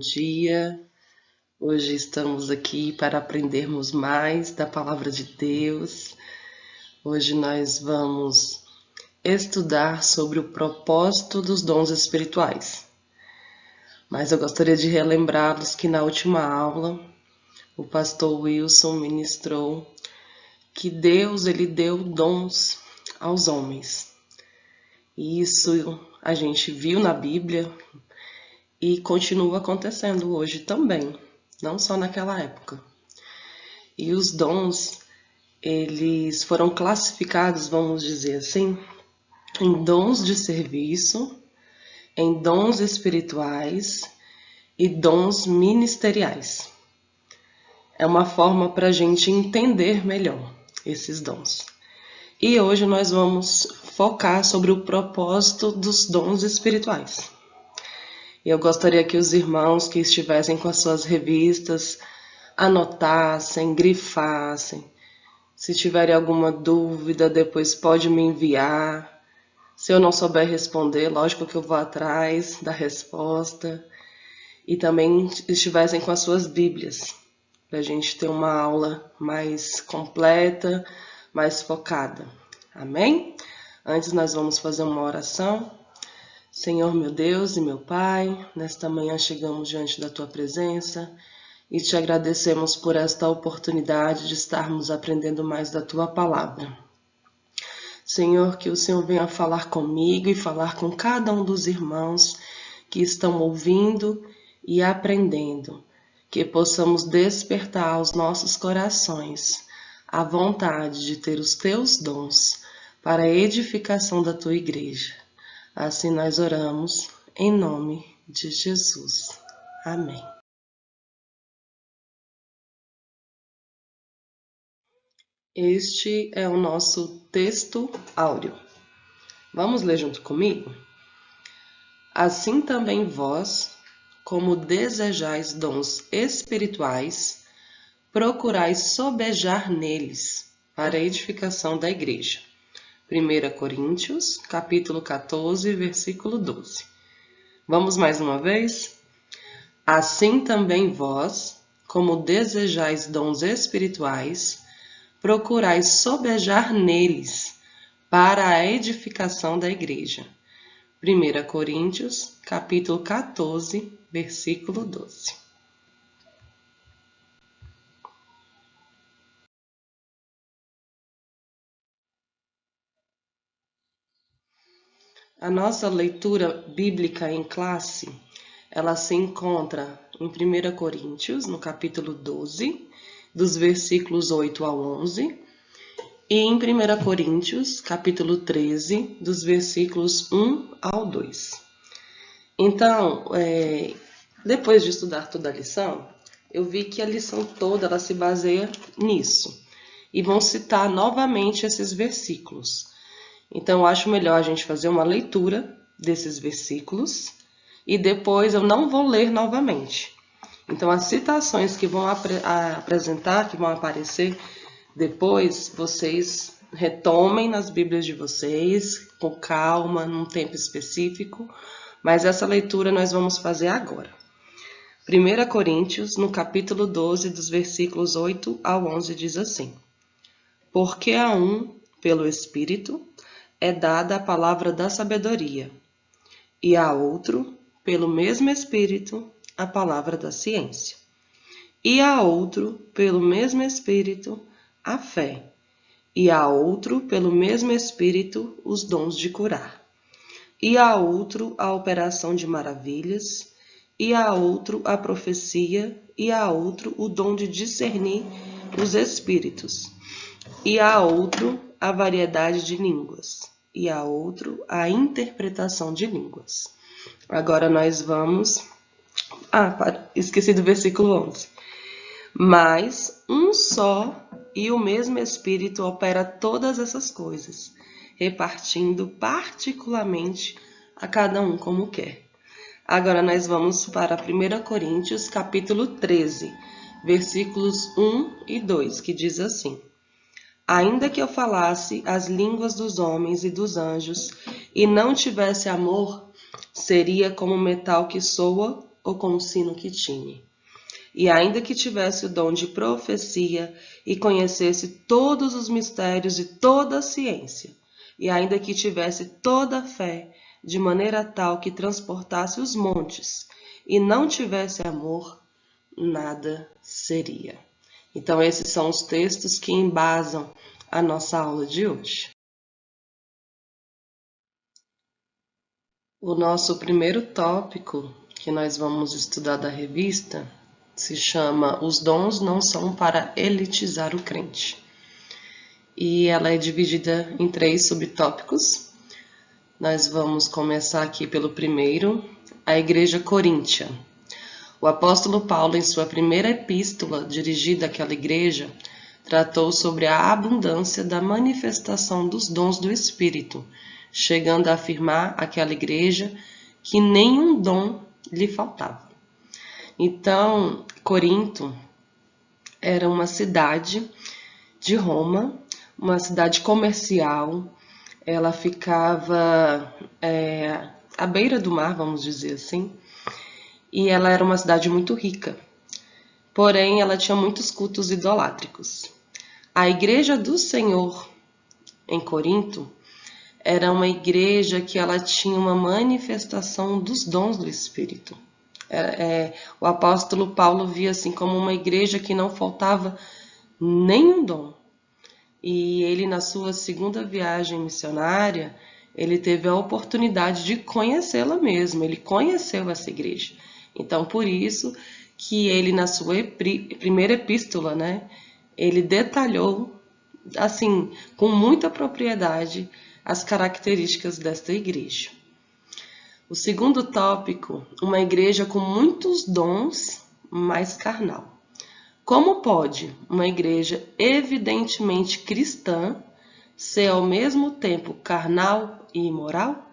dia. Hoje estamos aqui para aprendermos mais da Palavra de Deus. Hoje nós vamos estudar sobre o propósito dos dons espirituais. Mas eu gostaria de relembrá-los que na última aula o pastor Wilson ministrou que Deus ele deu dons aos homens. E isso a gente viu na Bíblia e continua acontecendo hoje também, não só naquela época. E os dons, eles foram classificados, vamos dizer assim, em dons de serviço, em dons espirituais e dons ministeriais. É uma forma para a gente entender melhor esses dons. E hoje nós vamos focar sobre o propósito dos dons espirituais. Eu gostaria que os irmãos que estivessem com as suas revistas anotassem, grifassem. Se tiverem alguma dúvida, depois pode me enviar. Se eu não souber responder, lógico que eu vou atrás da resposta. E também estivessem com as suas Bíblias, para a gente ter uma aula mais completa, mais focada. Amém? Antes nós vamos fazer uma oração. Senhor meu Deus e meu Pai, nesta manhã chegamos diante da Tua presença e te agradecemos por esta oportunidade de estarmos aprendendo mais da Tua palavra. Senhor, que o Senhor venha falar comigo e falar com cada um dos irmãos que estão ouvindo e aprendendo, que possamos despertar aos nossos corações a vontade de ter os Teus dons para a edificação da Tua igreja. Assim nós oramos, em nome de Jesus. Amém. Este é o nosso texto áureo. Vamos ler junto comigo? Assim também vós, como desejais dons espirituais, procurais sobejar neles para a edificação da igreja. 1 Coríntios, capítulo 14, versículo 12. Vamos mais uma vez? Assim também vós, como desejais dons espirituais, procurais sobejar neles para a edificação da igreja. 1 Coríntios, capítulo 14, versículo 12. A nossa leitura bíblica em classe, ela se encontra em 1 Coríntios, no capítulo 12, dos versículos 8 ao 11, e em 1 Coríntios, capítulo 13, dos versículos 1 ao 2. Então, depois de estudar toda a lição, eu vi que a lição toda ela se baseia nisso. E vão citar novamente esses versículos. Então, eu acho melhor a gente fazer uma leitura desses versículos e depois eu não vou ler novamente. Então, as citações que vão apresentar, que vão aparecer depois, vocês retomem nas Bíblias de vocês, com calma, num tempo específico, mas essa leitura nós vamos fazer agora. 1 Coríntios, no capítulo 12, dos versículos 8 ao 11, diz assim: Porque a um, pelo Espírito, é dada a palavra da sabedoria, e a outro, pelo mesmo Espírito, a palavra da ciência, e a outro, pelo mesmo Espírito, a fé, e a outro, pelo mesmo Espírito, os dons de curar, e a outro, a operação de maravilhas, e a outro, a profecia, e a outro, o dom de discernir os espíritos, e a outro, a variedade de línguas, e a outro, a interpretação de línguas. Agora nós vamos... esqueci do versículo 11. Mas um só e o mesmo Espírito opera todas essas coisas, repartindo particularmente a cada um como quer. Agora nós vamos para 1 Coríntios, capítulo 13, versículos 1 e 2, que diz assim: Ainda que eu falasse as línguas dos homens e dos anjos, e não tivesse amor, seria como metal que soa ou com o sino que tine. E ainda que tivesse o dom de profecia e conhecesse todos os mistérios e toda a ciência, e ainda que tivesse toda a fé, de maneira tal que transportasse os montes, e não tivesse amor, nada seria. Então, esses são os textos que embasam a nossa aula de hoje. O nosso primeiro tópico que nós vamos estudar da revista se chama Os Dons Não São para Elitizar o Crente. E ela é dividida em 3 subtópicos. Nós vamos começar aqui pelo primeiro, a Igreja Coríntia. O apóstolo Paulo, em sua primeira epístola dirigida àquela igreja, tratou sobre a abundância da manifestação dos dons do Espírito, chegando a afirmar àquela igreja que nenhum dom lhe faltava. Então, Corinto era uma cidade de Roma, uma cidade comercial. Ela ficava à beira do mar, vamos dizer assim, e ela era uma cidade muito rica. Porém, ela tinha muitos cultos idolátricos. A igreja do Senhor em Corinto era uma igreja que ela tinha uma manifestação dos dons do Espírito. O apóstolo Paulo via assim como uma igreja que não faltava nenhum dom. E ele, na sua segunda viagem missionária, ele teve a oportunidade de conhecê-la mesmo. Ele conheceu essa igreja. Então, por isso que ele, na sua primeira epístola, ele detalhou, assim, com muita propriedade, as características desta igreja. O segundo tópico, uma igreja com muitos dons, mas carnal. Como pode uma igreja evidentemente cristã ser ao mesmo tempo carnal e imoral?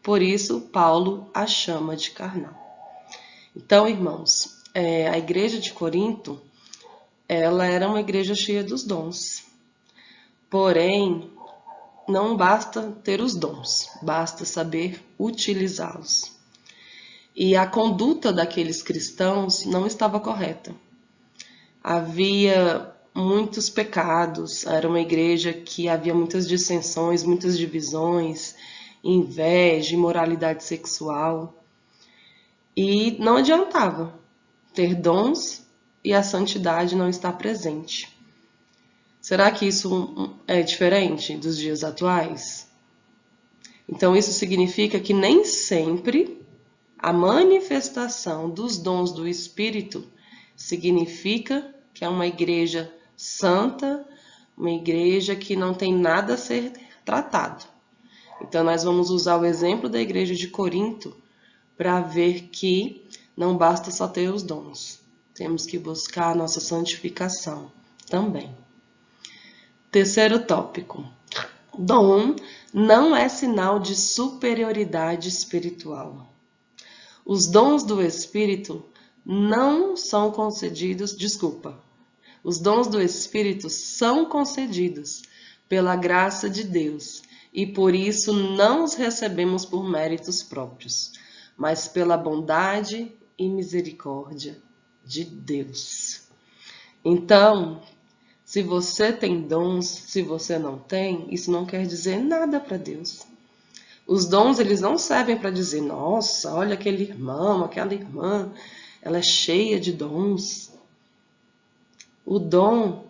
Por isso, Paulo a chama de carnal. Então, irmãos, a igreja de Corinto, ela era uma igreja cheia dos dons. Porém, não basta ter os dons, basta saber utilizá-los. E a conduta daqueles cristãos não estava correta. Havia muitos pecados, era uma igreja que havia muitas dissensões, muitas divisões, inveja, imoralidade sexual. E não adiantava ter dons e a santidade não estar presente. Será que isso é diferente dos dias atuais? Então, isso significa que nem sempre a manifestação dos dons do Espírito significa que é uma igreja santa, uma igreja que não tem nada a ser tratado. Então, nós vamos usar o exemplo da igreja de Corinto para ver que não basta só ter os dons. Temos que buscar a nossa santificação também. Terceiro tópico. Dom não é sinal de superioridade espiritual. Os dons do Espírito não são concedidos, os dons do Espírito são concedidos pela graça de Deus e por isso não os recebemos por méritos próprios, mas pela bondade e misericórdia de Deus. Então, se você tem dons, se você não tem, isso não quer dizer nada para Deus. Os dons, eles não servem para dizer, nossa, olha aquele irmão, aquela irmã, ela é cheia de dons. O dom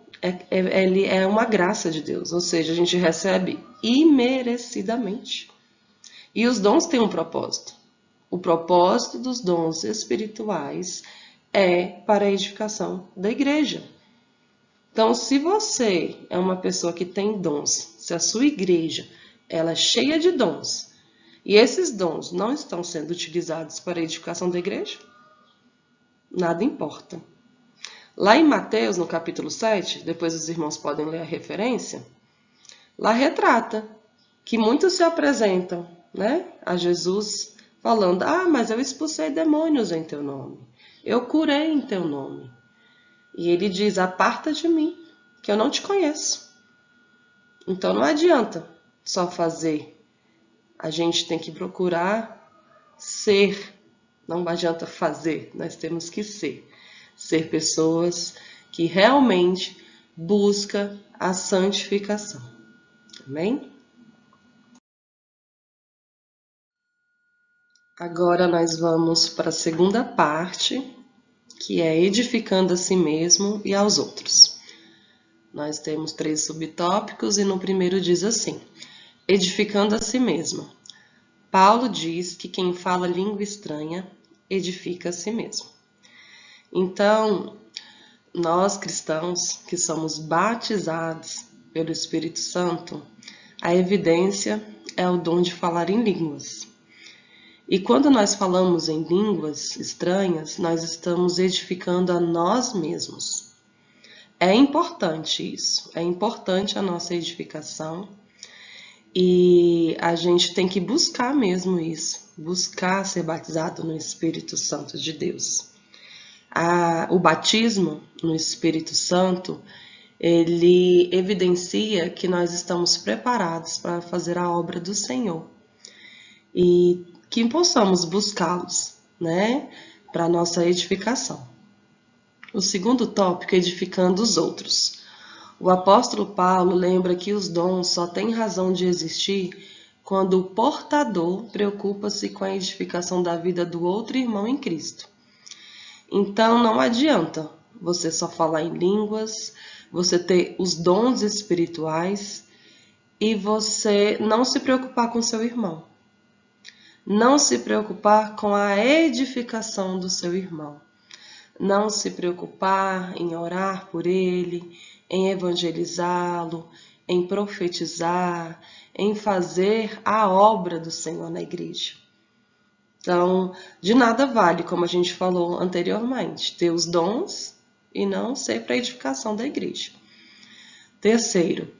ele é uma graça de Deus, ou seja, a gente recebe imerecidamente. E os dons têm um propósito. O propósito dos dons espirituais é para a edificação da igreja. Então, se você é uma pessoa que tem dons, se a sua igreja ela é cheia de dons, e esses dons não estão sendo utilizados para a edificação da igreja, nada importa. Lá em Mateus, no capítulo 7, depois os irmãos podem ler a referência, lá retrata que muitos se apresentam, a Jesus falando, mas eu expulsei demônios em teu nome, eu curei em teu nome. E ele diz, aparta de mim, que eu não te conheço. Então não adianta só fazer. A gente tem que procurar ser Não adianta fazer, nós temos que ser pessoas que realmente buscam a santificação. Amém? Agora nós vamos para a segunda parte, que é edificando a si mesmo e aos outros. Nós temos 3 subtópicos e no primeiro diz assim: edificando a si mesmo. Paulo diz que quem fala língua estranha edifica a si mesmo. Então, nós cristãos que somos batizados pelo Espírito Santo, a evidência é o dom de falar em línguas. E quando nós falamos em línguas estranhas, nós estamos edificando a nós mesmos. É importante isso, é importante a nossa edificação e a gente tem que buscar mesmo isso, buscar ser batizado no Espírito Santo de Deus. O batismo no Espírito Santo, ele evidencia que nós estamos preparados para fazer a obra do Senhor e que possamos buscá-los, né, para a nossa edificação. O segundo tópico é edificando os outros. O apóstolo Paulo lembra que os dons só têm razão de existir quando o portador preocupa-se com a edificação da vida do outro irmão em Cristo. Então não adianta você só falar em línguas, você ter os dons espirituais e você não se preocupar com seu irmão. Não se preocupar com a edificação do seu irmão. Não se preocupar em orar por ele, em evangelizá-lo, em profetizar, em fazer a obra do Senhor na igreja. Então, de nada vale, como a gente falou anteriormente, ter os dons e não ser para a edificação da igreja. Terceiro,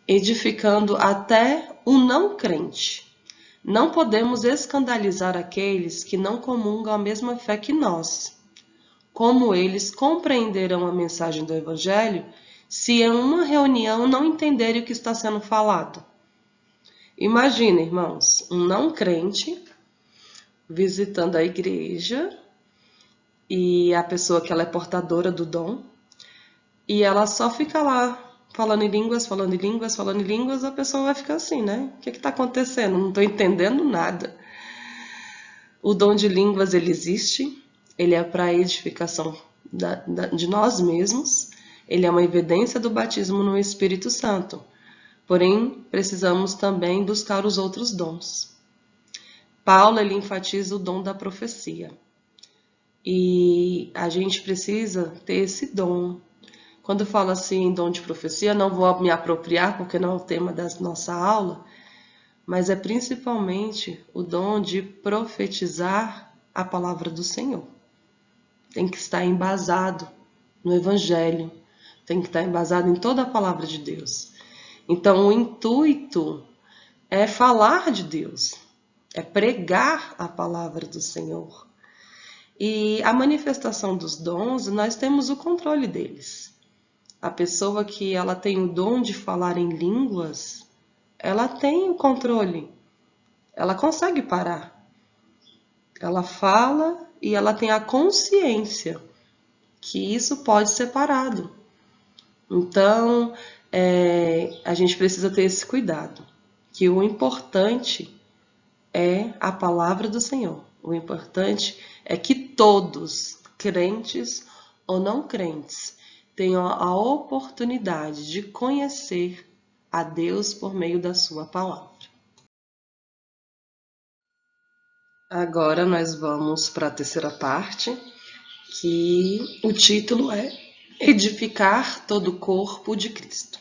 edificando até o não crente. Não podemos escandalizar aqueles que não comungam a mesma fé que nós. Como eles compreenderão a mensagem do Evangelho se em uma reunião não entenderem o que está sendo falado? Imagina, irmãos, um não crente visitando a igreja e a pessoa que ela é portadora do dom e ela só fica lá falando em línguas, falando em línguas, falando em línguas, a pessoa vai ficar assim, né? O que está acontecendo? Não estou entendendo nada. O dom de línguas, ele existe, ele é para a edificação de nós mesmos, ele é uma evidência do batismo no Espírito Santo. Porém, precisamos também buscar os outros dons. Paulo, ele enfatiza o dom da profecia. E a gente precisa ter esse dom. Quando eu falo assim em dom de profecia, não vou me apropriar porque não é o tema da nossa aula, mas é principalmente o dom de profetizar a palavra do Senhor. Tem que estar embasado no Evangelho, tem que estar embasado em toda a palavra de Deus. Então, o intuito é falar de Deus, é pregar a palavra do Senhor. E a manifestação dos dons, nós temos o controle deles. A pessoa que ela tem o dom de falar em línguas, ela tem o controle, ela consegue parar. Ela fala e ela tem a consciência que isso pode ser parado. Então, a gente precisa ter esse cuidado, que o importante é a palavra do Senhor. O importante é que todos, crentes ou não crentes, tenham a oportunidade de conhecer a Deus por meio da sua palavra. Agora nós vamos para a terceira parte, que o título é Edificar todo o corpo de Cristo.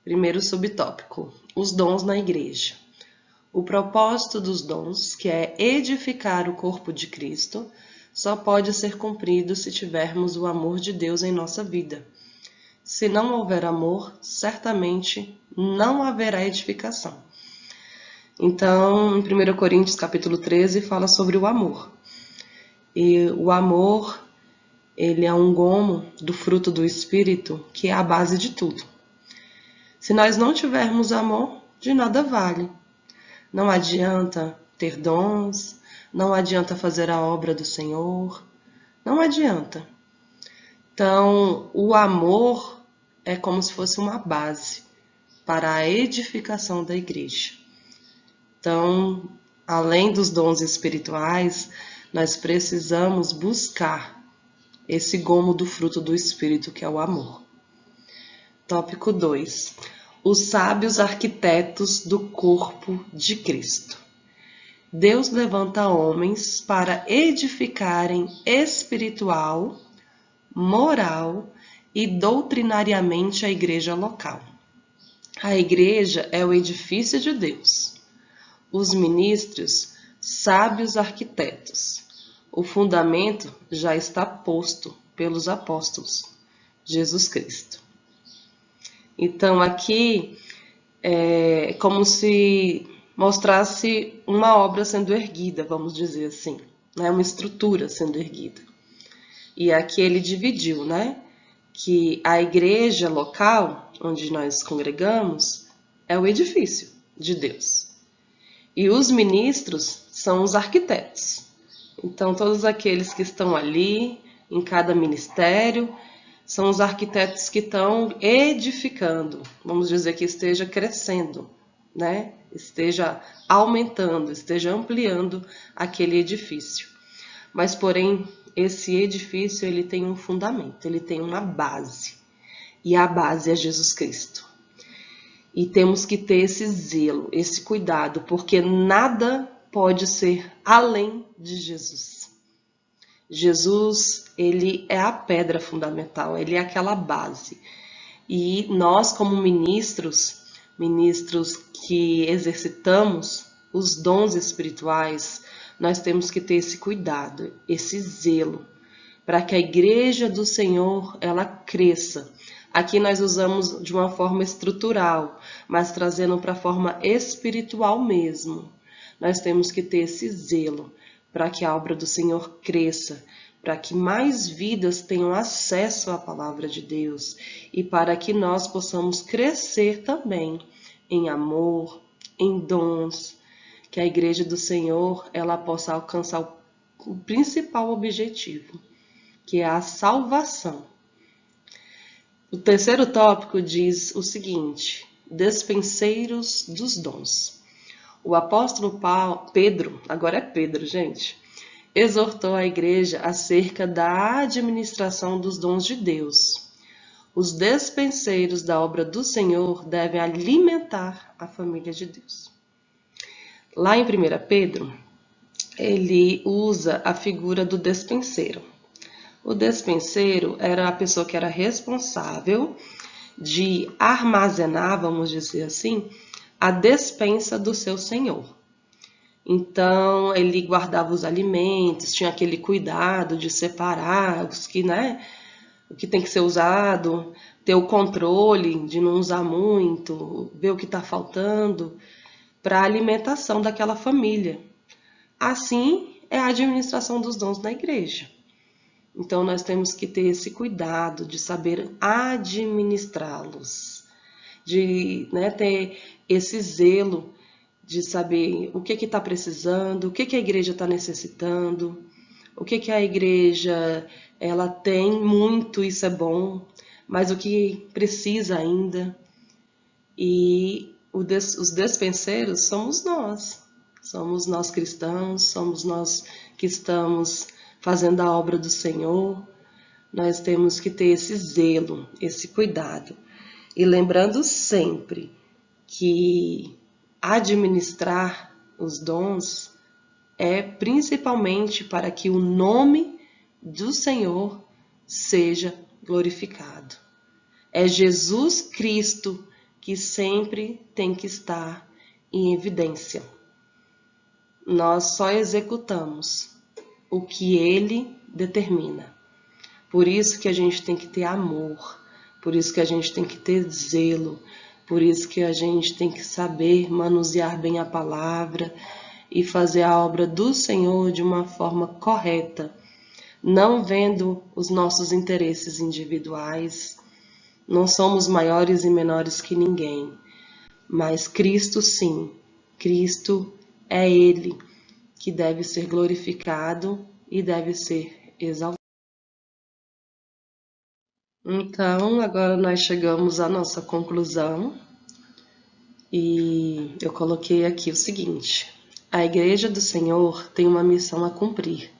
Primeiro subtópico, os dons na igreja. O propósito dos dons, que é edificar o corpo de Cristo, só pode ser cumprido se tivermos o amor de Deus em nossa vida. Se não houver amor, certamente não haverá edificação. Então, em 1 Coríntios capítulo 13, fala sobre o amor. E o amor, ele é um gomo do fruto do Espírito, que é a base de tudo. Se nós não tivermos amor, de nada vale. Não adianta ter dons, não adianta fazer a obra do Senhor, não adianta. Então, o amor é como se fosse uma base para a edificação da igreja. Então, além dos dons espirituais, nós precisamos buscar esse gomo do fruto do Espírito, que é o amor. Tópico 2. Os sábios arquitetos do corpo de Cristo. Deus levanta homens para edificarem espiritual, moral e doutrinariamente a igreja local. A igreja é o edifício de Deus. Os ministros, sábios arquitetos. O fundamento já está posto pelos apóstolos, Jesus Cristo. Então aqui é como se mostrasse uma obra sendo erguida, vamos dizer assim, né? Uma estrutura sendo erguida. E aqui ele dividiu, né? Que a igreja local, onde nós congregamos, é o edifício de Deus. E os ministros são os arquitetos. Então, todos aqueles que estão ali, em cada ministério, são os arquitetos que estão edificando, vamos dizer que esteja crescendo, né? Esteja aumentando, esteja ampliando aquele edifício. Mas, porém, esse edifício ele tem um fundamento, ele tem uma base. E a base é Jesus Cristo. E temos que ter esse zelo, esse cuidado, porque nada pode ser além de Jesus. Jesus, ele é a pedra fundamental, ele é aquela base. E nós, como ministros que exercitamos os dons espirituais, nós temos que ter esse cuidado, esse zelo, para que a igreja do Senhor, ela cresça. Aqui nós usamos de uma forma estrutural, mas trazendo para a forma espiritual mesmo. Nós temos que ter esse zelo para que a obra do Senhor cresça, para que mais vidas tenham acesso à palavra de Deus e para que nós possamos crescer também em amor, em dons, que a igreja do Senhor ela possa alcançar o principal objetivo, que é a salvação. O terceiro tópico diz o seguinte: despenseiros dos dons. O apóstolo Pedro, agora é Pedro, gente, exortou a igreja acerca da administração dos dons de Deus. Os despenseiros da obra do Senhor devem alimentar a família de Deus. Lá em 1 Pedro, ele usa a figura do despenseiro. O despenseiro era a pessoa que era responsável de armazenar, vamos dizer assim, a despensa do seu senhor. Então, ele guardava os alimentos, tinha aquele cuidado de separar os que, né, o que tem que ser usado, ter o controle de não usar muito, ver o que está faltando para a alimentação daquela família. Assim é a administração dos dons na igreja. Então, nós temos que ter esse cuidado de saber administrá-los, de ter esse zelo de saber o que está precisando, o que a igreja está necessitando, o que a igreja ela tem muito, isso é bom, mas o que precisa ainda. E os despenseiros somos nós cristãos, somos nós que estamos fazendo a obra do Senhor. Nós temos que ter esse zelo, esse cuidado. E lembrando sempre que administrar os dons é principalmente para que o nome do Senhor seja glorificado. É Jesus Cristo que sempre tem que estar em evidência. Nós só executamos o que Ele determina. Por isso que a gente tem que ter amor, por isso que a gente tem que ter zelo, por isso que a gente tem que saber manusear bem a palavra e fazer a obra do Senhor de uma forma correta, não vendo os nossos interesses individuais. Não somos maiores e menores que ninguém, mas Cristo sim, Cristo é Ele que deve ser glorificado e deve ser exaltado. Então, agora nós chegamos à nossa conclusão e eu coloquei aqui o seguinte: a Igreja do Senhor tem uma missão a cumprir: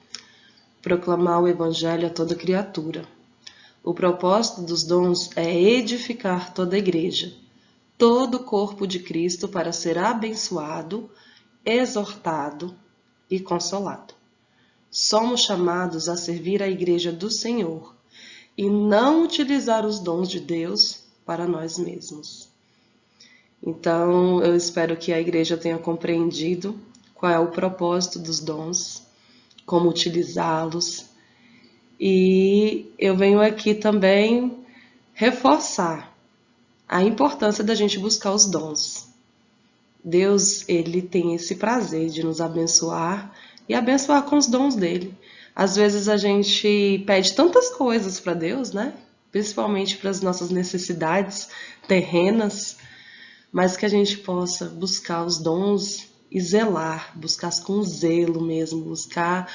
proclamar o Evangelho a toda criatura. O propósito dos dons é edificar toda a Igreja, todo o corpo de Cristo, para ser abençoado, exortado e consolado. Somos chamados a servir a Igreja do Senhor e não utilizar os dons de Deus para nós mesmos. Então, eu espero que a igreja tenha compreendido qual é o propósito dos dons, como utilizá-los. E eu venho aqui também reforçar a importância da gente buscar os dons. Deus, ele tem esse prazer de nos abençoar e abençoar com os dons dele. Às vezes a gente pede tantas coisas para Deus, né? Principalmente para as nossas necessidades terrenas, mas que a gente possa buscar os dons e zelar, buscar com zelo mesmo, buscar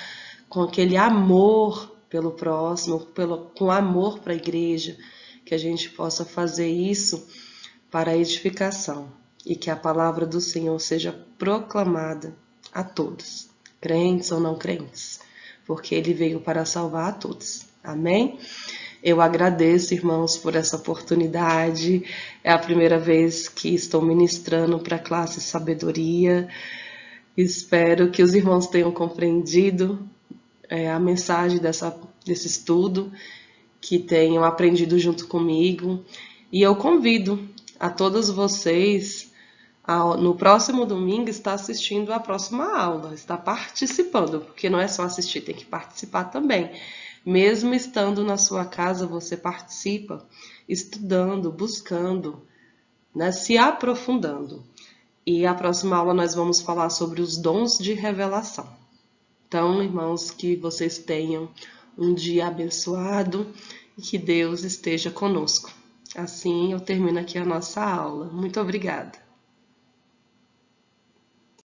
com aquele amor pelo próximo, com amor para a igreja, que a gente possa fazer isso para a edificação e que a palavra do Senhor seja proclamada a todos, crentes ou não crentes, porque Ele veio para salvar a todos. Amém? Eu agradeço, irmãos, por essa oportunidade. É a primeira vez que estou ministrando para a classe Sabedoria. Espero que os irmãos tenham compreendido a mensagem desse estudo, que tenham aprendido junto comigo. E eu convido a todos vocês no próximo domingo está assistindo a próxima aula, está participando, porque não é só assistir, tem que participar também. Mesmo estando na sua casa, você participa, estudando, buscando, né, se aprofundando. E a próxima aula nós vamos falar sobre os dons de revelação. Então, irmãos, que vocês tenham um dia abençoado e que Deus esteja conosco. Assim eu termino aqui a nossa aula. Muito obrigada.